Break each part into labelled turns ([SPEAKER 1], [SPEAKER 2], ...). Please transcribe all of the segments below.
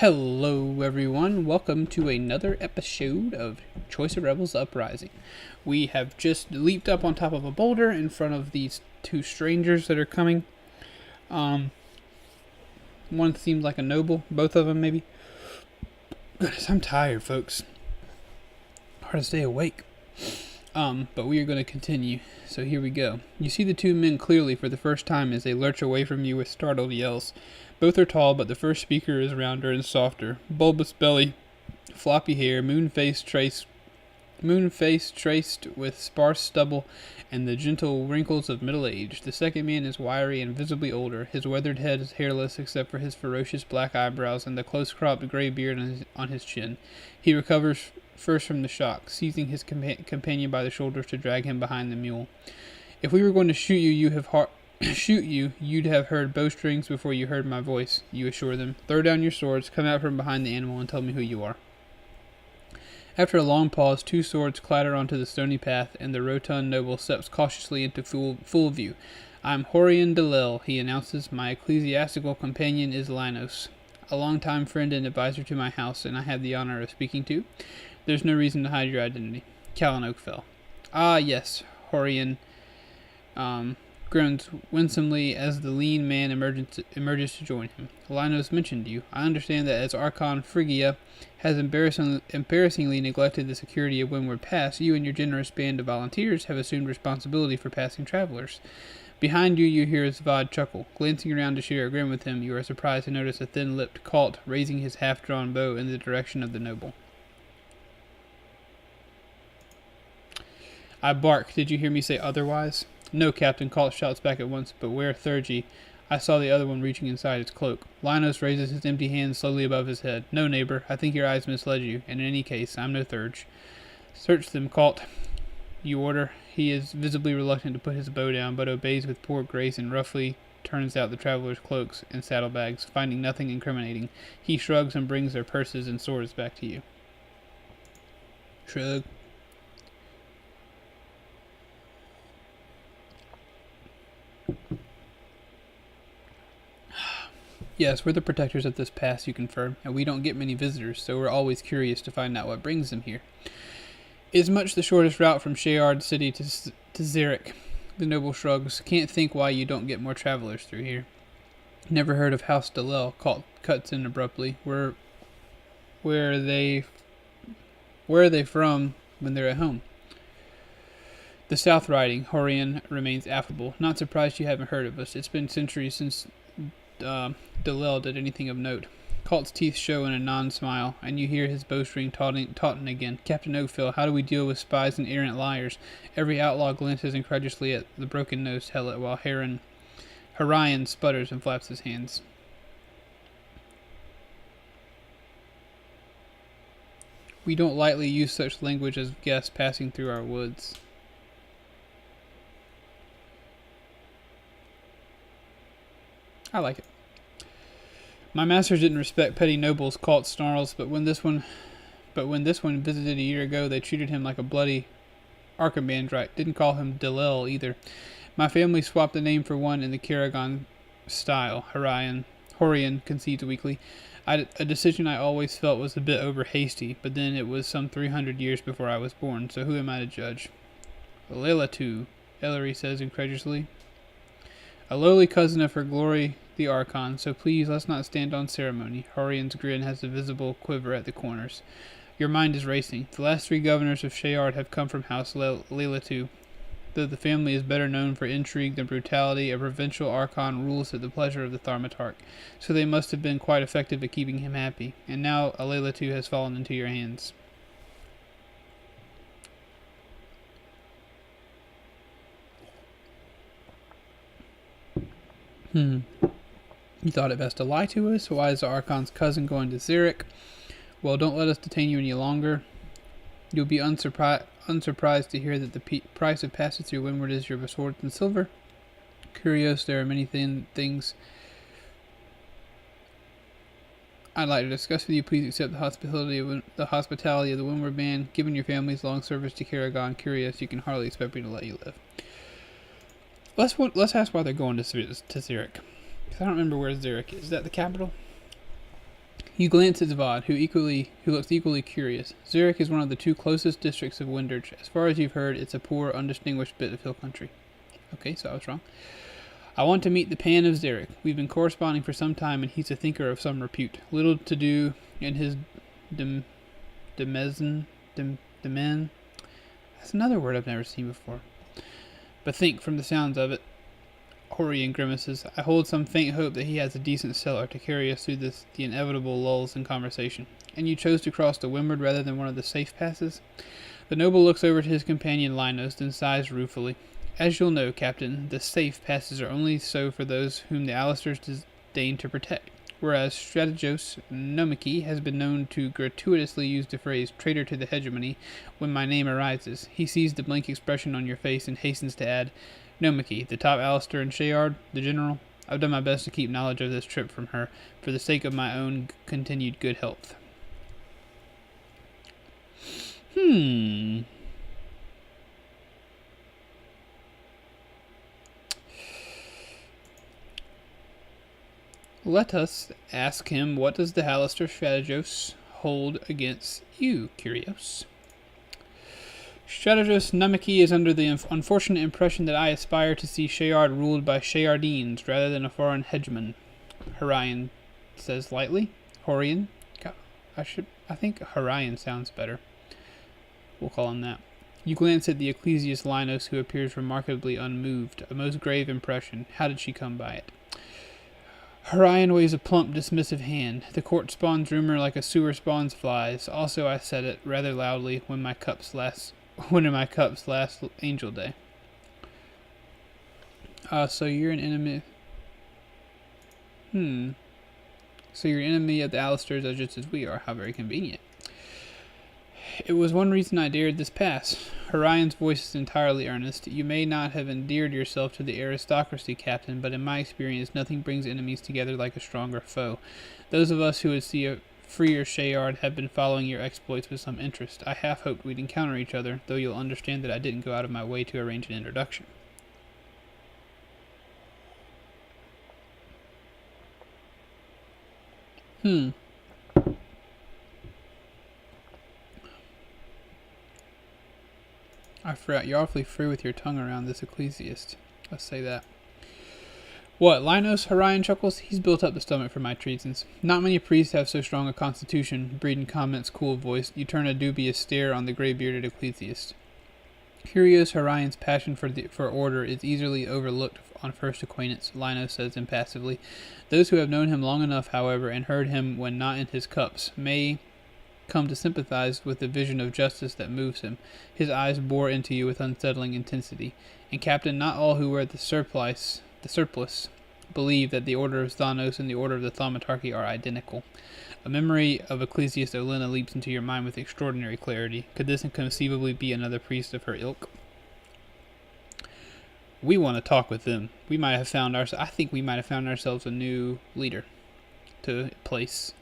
[SPEAKER 1] Hello everyone, welcome to another episode of Choice of Rebels Uprising. We have just leaped up on top of a boulder in front of these two strangers that are coming. One seemed like a noble, both of them maybe. Goodness, I'm tired, folks. Hard to stay awake. But we are going to continue, so here we go. You see the two men clearly for the first time as they lurch away from you with startled yells. Both are tall, but the first speaker is rounder and softer. Bulbous belly, floppy hair, moon face traced with sparse stubble and the gentle wrinkles of middle age. The second man is wiry and visibly older. His weathered head is hairless except for his ferocious black eyebrows and the close-cropped gray beard on his chin. He recovers first from the shock, seizing his companion by the shoulders to drag him behind the mule. If we were going to shoot you, you'd have heard bowstrings before you heard my voice, you assure them. Throw down your swords, come out from behind the animal, and tell me who you are. After a long pause, two swords clatter onto the stony path, and the rotund noble steps cautiously into full view. I'm Horian Delil, he announces. My ecclesiastical companion is Linos, a longtime friend and advisor to my house, and I have the honor of speaking to. There's no reason to hide your identity. Callan Oakfell. Ah, yes, Horian groans winsomely as the lean man emerges to join him. Linos mentioned you. I understand that as Archon Phrygia has embarrassingly neglected the security of Windward Pass, you and your generous band of volunteers have assumed responsibility for passing travelers. Behind you, you hear Zvad chuckle. Glancing around to share a grin with him, you are surprised to notice a thin-lipped Colt raising his half-drawn bow in the direction of the noble. I bark. Did you hear me say otherwise? No, Captain, Colt shouts back at once, but where Thurgy? I saw the other one reaching inside his cloak. Linos raises his empty hand slowly above his head. No, neighbor, I think your eyes misled you, and in any case, I'm no Thurge. Search them, Colt, you order. He is visibly reluctant to put his bow down, but obeys with poor grace and roughly turns out the travelers' cloaks and saddlebags, finding nothing incriminating. He shrugs and brings their purses and swords back to you. Shrug. Yes, we're the protectors of this pass, you confirm, and we don't get many visitors, so we're always curious to find out what brings them here. It's much the shortest route from Shayard City to Zurich. The noble shrugs. Can't think why you don't get more travelers through here. Never heard of House Delil, cuts in abruptly. Where are they from when they're at home? The South Riding, Horian remains affable. Not surprised you haven't heard of us. It's been centuries since Delil did anything of note. Colt's teeth show in a non-smile, and you hear his bowstring taunting again. Captain Oakfell, how do we deal with spies and errant liars? Every outlaw glances incredulously at the broken-nosed helot, while Horian sputters and flaps his hands. We don't lightly use such language as guests passing through our woods. I like it. My masters didn't respect petty nobles, Colt snarls, but when this one visited a year ago, they treated him like a bloody archimandrite. Didn't call him Delil either. My family swapped the name for one in the Karagon style. Horian concedes weakly. A decision I always felt was a bit over hasty, but then it was some 300 years before I was born, so who am I to judge? Leilatu, Ellery says incredulously. A lowly cousin of her glory, the Archon, so please let's not stand on ceremony. Horian's grin has a visible quiver at the corners. Your mind is racing. The last 3 governors of Shayard have come from House Leilatu. Though the family is better known for intrigue than brutality, a provincial Archon rules at the pleasure of the Tharmatarch, so they must have been quite effective at keeping him happy. And now a Leilatu has fallen into your hands. You thought it best to lie to us? Why is the Archon's cousin going to Zurich? Well, don't let us detain you any longer. You'll be unsurprised to hear that the price of passage through Windward is your sword and silver. Curious, there are many things I'd like to discuss with you. Please accept the hospitality of the Windward Band. Given your family's long service to Karagon, Curious, you can hardly expect me to let you live. Let's ask why they're going to Zurich. Because I don't remember where Zurich is. Is that the capital? You glance at Zvad, who looks equally curious. Zurich is one of the two closest districts of Windurge. As far as you've heard, it's a poor, undistinguished bit of hill country. Okay, so I was wrong. I want to meet the Pan of Zurich. We've been corresponding for some time, and he's a thinker of some repute. Little to do in his demen. That's another word I've never seen before. But think, from the sounds of it, Horian grimaces, I hold some faint hope that he has a decent cellar to carry us through the inevitable lulls in conversation. And you chose to cross to windward rather than one of the safe passes? The noble looks over to his companion Linos, then sighs ruefully. As you'll know, Captain, the safe passes are only so for those whom the Alisters disdain to protect, whereas Strategos Nomiki has been known to gratuitously use the phrase traitor to the hegemony when my name arises. He sees the blank expression on your face and hastens to add, Nomiki, the top Alistair in Shayard, the general. I've done my best to keep knowledge of this trip from her, for the sake of my own continued good health. Let us ask him, what does the Alistair Strategos hold against you, Curios? Strategos Namaki is under the unfortunate impression that I aspire to see Shayard ruled by Shayardines rather than a foreign hegemon. Horian says lightly. Horian? I think Horian sounds better. We'll call him that. You glance at the Ecclesiast Linos, who appears remarkably unmoved. A most grave impression. How did she come by it? Horian waves a plump, dismissive hand. The court spawns rumor like a sewer spawns flies. Also, I said it rather loudly when in my cup's last angel day. So you're an enemy. So you're an enemy of the Alistairs just as we are. How very convenient. It was one reason I dared this pass. Horian's voice is entirely earnest. You may not have endeared yourself to the aristocracy, Captain, but in my experience, nothing brings enemies together like a stronger foe. Those of us who would see a freer Shayard have been following your exploits with some interest. I half hoped we'd encounter each other, though you'll understand that I didn't go out of my way to arrange an introduction. I forgot, you're awfully free with your tongue around this ecclesiast. Let's say that. What, Linos? Horian chuckles. He's built up the stomach for my treasons. Not many priests have so strong a constitution. Breeden comments, cool voiced. You turn a dubious stare on the gray-bearded ecclesiast. Curious, Horian's passion for order is easily overlooked on first acquaintance, Linos says impassively. Those who have known him long enough, however, and heard him when not in his cups, may come to sympathize with the vision of justice that moves him. His eyes bore into you with unsettling intensity. And Captain, not all who wear the surplice believe that the order of Thanos and the order of the Thaumatarchy are identical. A memory of Ecclesiast Olena leaps into your mind with extraordinary clarity. Could this conceivably be another priest of her ilk? We want to talk with them. I think we might have found ourselves a new leader to place.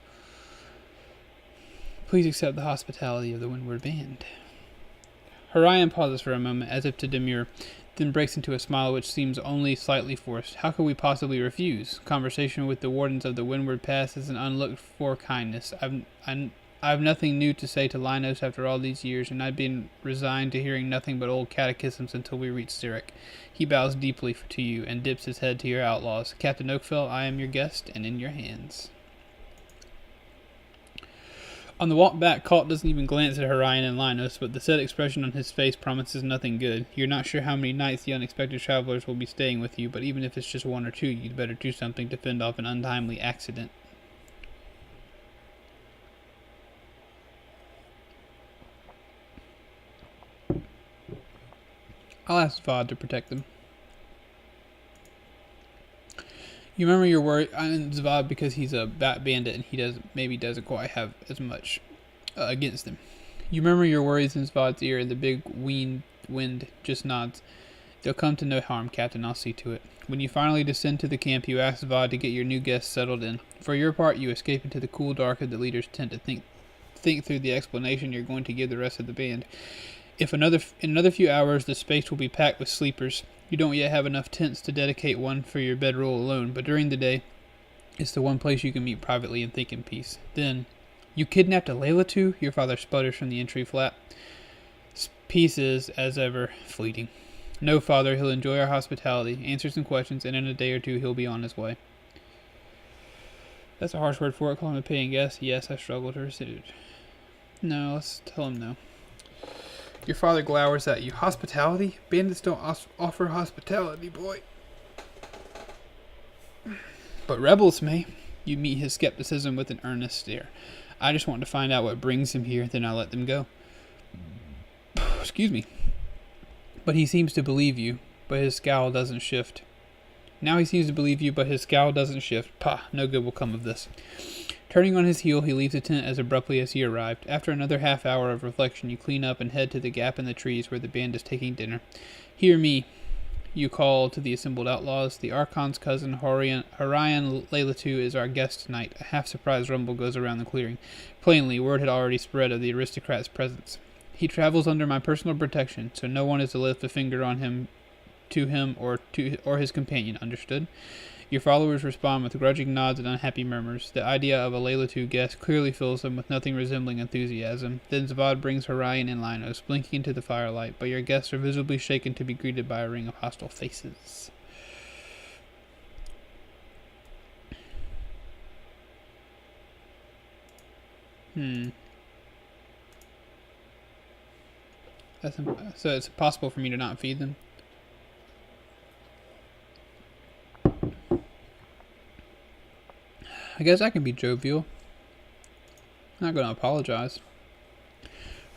[SPEAKER 1] Please accept the hospitality of the Windward Band. Horian pauses for a moment, as if to demur, then breaks into a smile which seems only slightly forced. How could we possibly refuse? Conversation with the wardens of the Windward Pass is an unlooked-for kindness. I've nothing new to say to Linos after all these years, and I've been resigned to hearing nothing but old catechisms until we reach Zurich. He bows deeply to you, and dips his head to your outlaws. Captain Oakfell, I am your guest, and in your hands. On the walk back, Colt doesn't even glance at Horian and Linos, but the set expression on his face promises nothing good. You're not sure how many nights the unexpected travelers will be staying with you, but even if it's just one or two, you'd better do something to fend off an untimely accident. I'll ask Vod to protect them. You remember your worry, and Zvad, because he's a bandit and he doesn't quite have as much against him. You remember your worries in Zvad's ear, and the big wind just nods. They'll come to no harm, Captain. I'll see to it. When you finally descend to the camp, you ask Zvad to get your new guests settled in. For your part, you escape into the cool dark of the leader's tent to think through the explanation you're going to give the rest of the band. In another few hours, the space will be packed with sleepers. You don't yet have enough tents to dedicate one for your bedroll alone, but during the day, It's the one place you can meet privately and think in peace. Then, you kidnapped a Layla too? Your father sputters from the entry flap. Peace is, as ever, fleeting. No, father, he'll enjoy our hospitality, answer some questions, and in a day or two he'll be on his way. That's a harsh word for it. Call him a paying guest. Yes, I struggled to receive it. No, let's tell him no. Your father glowers at you. Hospitality? Bandits don't offer hospitality, boy. But rebels may. You meet his skepticism with an earnest stare. I just want to find out what brings him here, then I'll let them go. Excuse me. But he seems to believe you, but his scowl doesn't shift. Now he seems to believe you, but his scowl doesn't shift. Pah, no good will come of this. Turning on his heel, he leaves the tent as abruptly as he arrived. After another half hour of reflection, you clean up and head to the gap in the trees where the band is taking dinner. Hear me, you call to the assembled outlaws. The Archon's cousin, Horion Leilatu, is our guest tonight. A half-surprised rumble goes around the clearing. Plainly, word had already spread of the aristocrat's presence. He travels under my personal protection, so no one is to lift a finger on him, or his companion. Understood? Your followers respond with grudging nods and unhappy murmurs. The idea of a Leilatu guest clearly fills them with nothing resembling enthusiasm. Then Zavad brings Horion and Linos, blinking into the firelight, but your guests are visibly shaken to be greeted by a ring of hostile faces. So it's impossible for me to not feed them? I guess I can be jovial. I'm not going to apologize.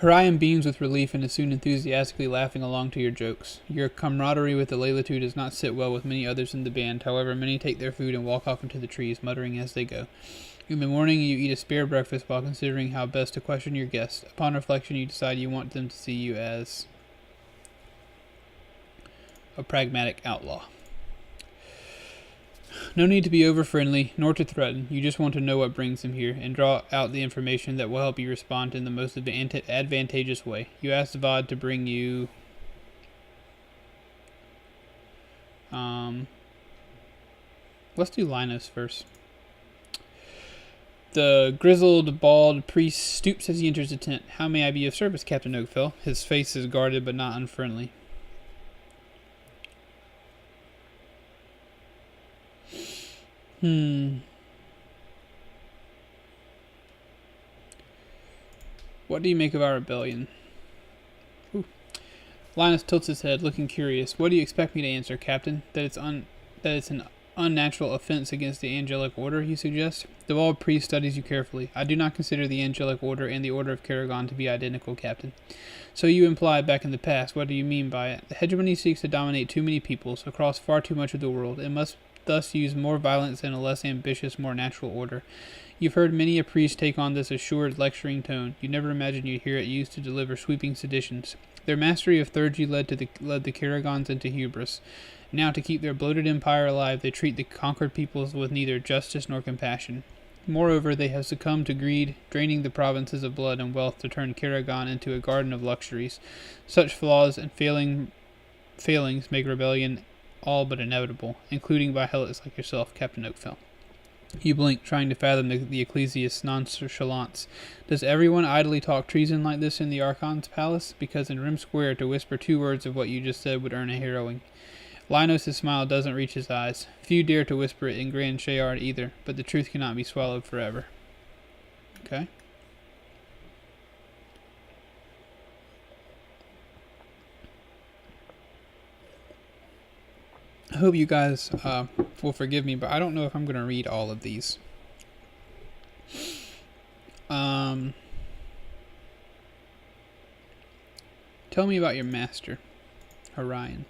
[SPEAKER 1] Horion beams with relief and is soon enthusiastically laughing along to your jokes. Your camaraderie with the Leilatu does not sit well with many others in the band. However, many take their food and walk off into the trees, muttering as they go. In the morning, you eat a spare breakfast while considering how best to question your guests. Upon reflection, you decide you want them to see you as a pragmatic outlaw. No need to be over-friendly, nor to threaten. You just want to know what brings him here, and draw out the information that will help you respond in the most advantageous way. You ask Zavad to bring you... let's do Linos first. The grizzled, bald priest stoops as he enters the tent. How may I be of service, Captain Oakfell? His face is guarded but not unfriendly. What do you make of our rebellion? Ooh. Linus tilts his head, looking curious. What do you expect me to answer, Captain? That it's an unnatural offense against the angelic order, he suggests. The bald priest studies you carefully. I do not consider the angelic order and the order of Karagon to be identical, Captain. So you imply back in the past. What do you mean by it? The hegemony seeks to dominate too many peoples across far too much of the world. It must thus use more violence and a less ambitious, more natural order. You've heard many a priest take on this assured, lecturing tone. You never imagined you'd hear it used to deliver sweeping seditions. Their mastery of theurgy led the Karagons into hubris. Now, to keep their bloated empire alive, they treat the conquered peoples with neither justice nor compassion. Moreover, they have succumbed to greed, draining the provinces of blood and wealth to turn Karagon into a garden of luxuries. Such flaws and failings make rebellion all but inevitable, including by helots like yourself, Captain Oakfell. You blink, trying to fathom the ecclesiast's nonchalance. Does everyone idly talk treason like this in the Archon's palace? Because in Rim Square, to whisper 2 words of what you just said would earn a harrowing. Linos' smile doesn't reach his eyes. Few dare to whisper it in Grand Shayard either, but the truth cannot be swallowed forever. Okay. I hope you guys will forgive me, but I don't know if I'm going to read all of these. Tell me about your master, Horion.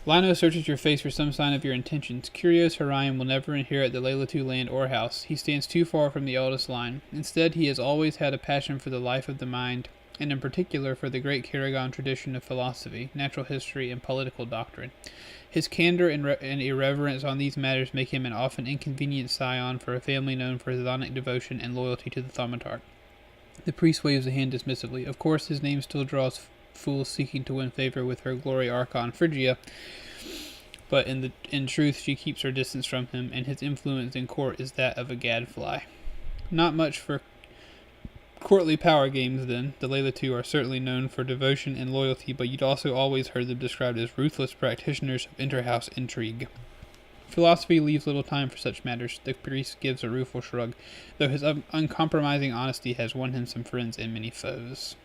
[SPEAKER 1] Lino searches your face for some sign of your intentions. Curious, Horion will never inherit the Leilatu land or house. He stands too far from the eldest line. Instead, he has always had a passion for the life of the mind, and in particular for the great Karagon tradition of philosophy, natural history, and political doctrine. His candor and irreverence on these matters make him an often inconvenient scion for a family known for Zonic devotion and loyalty to the Thaumatarch. The priest waves a hand dismissively. Of course, his name still draws fools seeking to win favor with her glory Archon Phrygia, but in truth she keeps her distance from him, and his influence in court is that of a gadfly. Not much for courtly power games, then. The Layla two are certainly known for devotion and loyalty, but you'd also always heard them described as ruthless practitioners of interhouse intrigue. Philosophy leaves little time for such matters. The priest gives a rueful shrug, though his uncompromising honesty has won him some friends and many foes.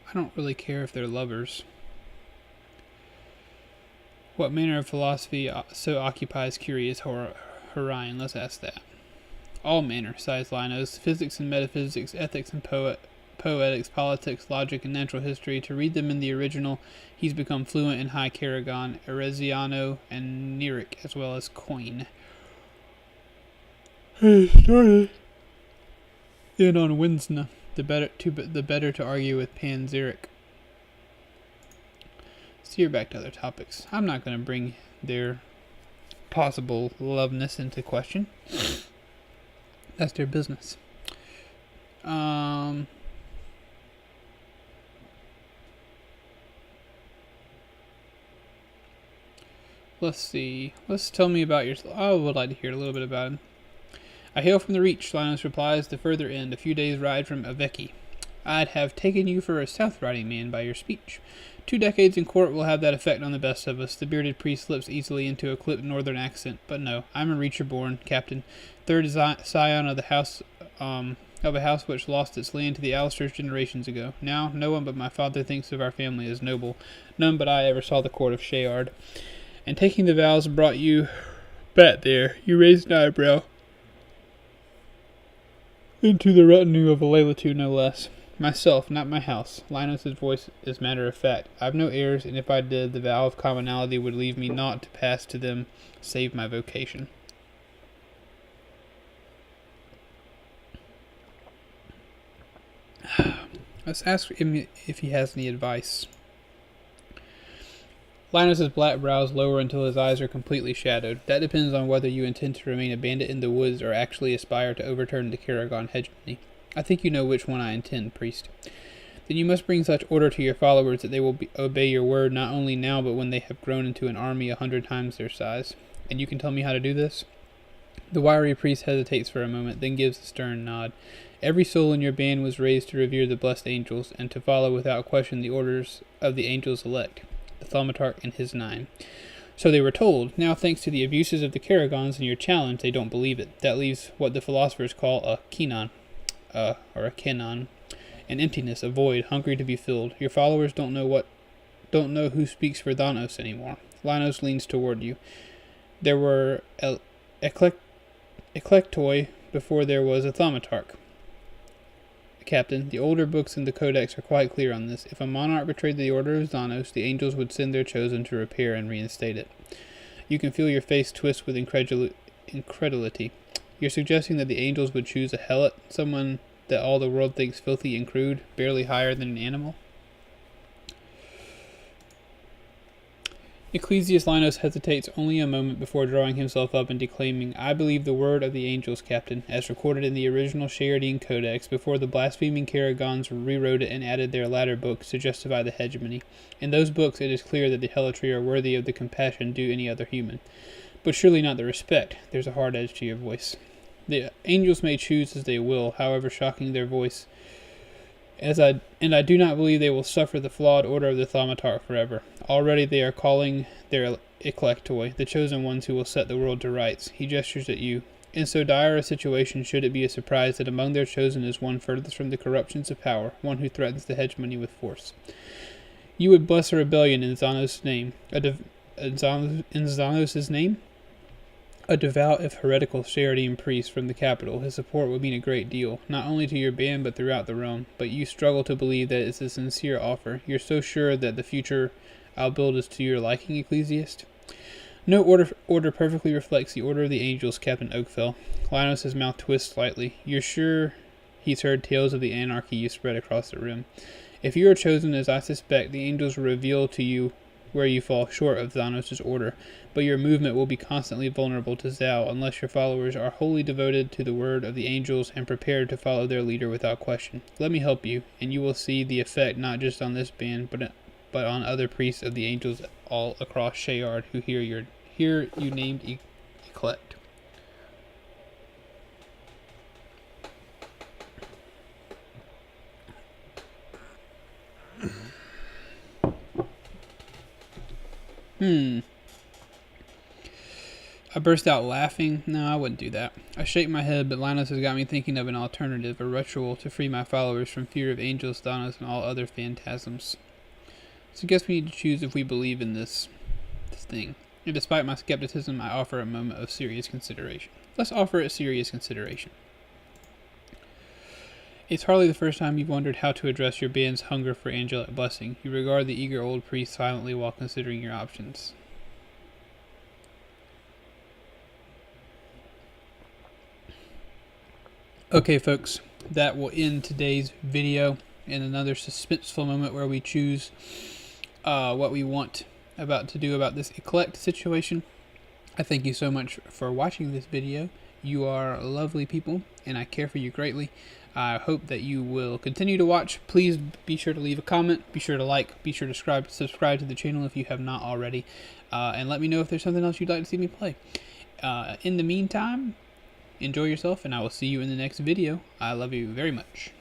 [SPEAKER 1] I don't really care if they're lovers. What manner of philosophy so occupies curious Horion? Let's ask that. All manner, sighs Linos. Physics and metaphysics, ethics and poetics, politics, logic, and natural history. To read them in the original, he's become fluent in High Karagon, Eresiano, and Neric, as well as Coin. He started in on Winsna, the better to argue with Panzeric. Steer back to other topics. I'm not going to bring their possible loveness into question. That's their business. Let's see. Let's tell me about yourself. I would like to hear a little bit about him. I hail from the Reach, Linus replies, the further end, a few days' ride from Aveki. I'd have taken you for a south-riding man by your speech. 2 decades in court will have that effect on the best of us. The bearded priest slips easily into a clipped northern accent. But no, I'm a Reacher-born, Captain. Third scion of the house, of a house which lost its land to the Alistairs generations ago. Now, no one but my father thinks of our family as noble. None but I ever saw the court of Shayard. And taking the vows brought you back there. You raised an eyebrow. Into the retinue of a Layla two, no less. Myself, not my house. Linus's voice is matter of fact. I've no heirs, and if I did, the vow of commonality would leave me naught to pass to them, save my vocation. Let's ask him if he has any advice. Linus's black brows lower until his eyes are completely shadowed. That depends on whether you intend to remain a bandit in the woods or actually aspire to overturn the Karagon hegemony. I think you know which one I intend, priest. Then you must bring such order to your followers that they will obey your word not only now but when they have grown into an army 100 times their size. And you can tell me how to do this? The wiry priest hesitates for a moment, then gives a stern nod. Every soul in your band was raised to revere the blessed angels, and to follow without question the orders of the angels elect, the Thaumatarch and his 9. So they were told. Now, thanks to the abuses of the Karagons and your challenge, they don't believe it. That leaves what the philosophers call a Kenon, or a Kenon, an emptiness, a void, hungry to be filled. Your followers don't know who speaks for Thanos anymore. Linos leans toward you. There were Eclectoi before there was a Thaumatarch. Captain, the older books in the Codex are quite clear on this. If a monarch betrayed the order of Xanos, the angels would send their chosen to repair and reinstate it. You can feel your face twist with incredulity. You're suggesting that the angels would choose a helot, someone that all the world thinks filthy and crude, barely higher than an animal? Ecclesius Linos hesitates only a moment before drawing himself up and declaiming, I believe the word of the angels, Captain, as recorded in the original Shayardine Codex before the blaspheming Karagons rewrote it and added their latter books to justify the hegemony. In those books it is clear that the Helotry are worthy of the compassion due any other human. But surely not the respect. There's a hard edge to your voice. The angels may choose as they will, however shocking their voice. I do not believe they will suffer the flawed order of the Thaumatarch forever. Already they are calling their Eclectoi, the chosen ones who will set the world to rights. He gestures at you. In so dire a situation, should it be a surprise that among their chosen is one furthest from the corruptions of power, one who threatens the hegemony with force? You would bless a rebellion in Xanos' name. In Xanos' name? A devout, if heretical, Shayardine priest from the capital. His support would mean a great deal, not only to your band but throughout the realm. But you struggle to believe that it's a sincere offer. You're so sure that the future I'll build is to your liking, Ecclesiast? No order perfectly reflects the order of the angels, Captain Oakfell. Linos' mouth twists slightly. You're sure he's heard tales of the anarchy you spread across the rim. If you are chosen as I suspect, the angels will reveal to you where you fall short of Thanos' order, but your movement will be constantly vulnerable to Zao unless your followers are wholly devoted to the word of the angels and prepared to follow their leader without question. Let me help you, and you will see the effect not just on this band, but on other priests of the angels all across Shayard who hear you named Eclect. I burst out laughing. No, I wouldn't do that. I shake my head, but Linus has got me thinking of an alternative, a ritual to free my followers from fear of angels, Thanos, and all other phantasms. So I guess we need to choose if we believe in this thing. And despite my skepticism, I offer a moment of serious consideration. Let's offer it serious consideration. It's hardly the first time you've wondered how to address your band's hunger for angelic blessing. You regard the eager old priest silently while considering your options. Okay, folks, that will end today's video in another suspenseful moment where we choose what we want to do about this Eclect situation. I thank you so much for watching this video. You are lovely people, and I care for you greatly. I hope that you will continue to watch. Please be sure to leave a comment, be sure to like, be sure to subscribe to the channel if you have not already, and let me know if there's something else you'd like to see me play. In the meantime, enjoy yourself, and I will see you in the next video. I love you very much.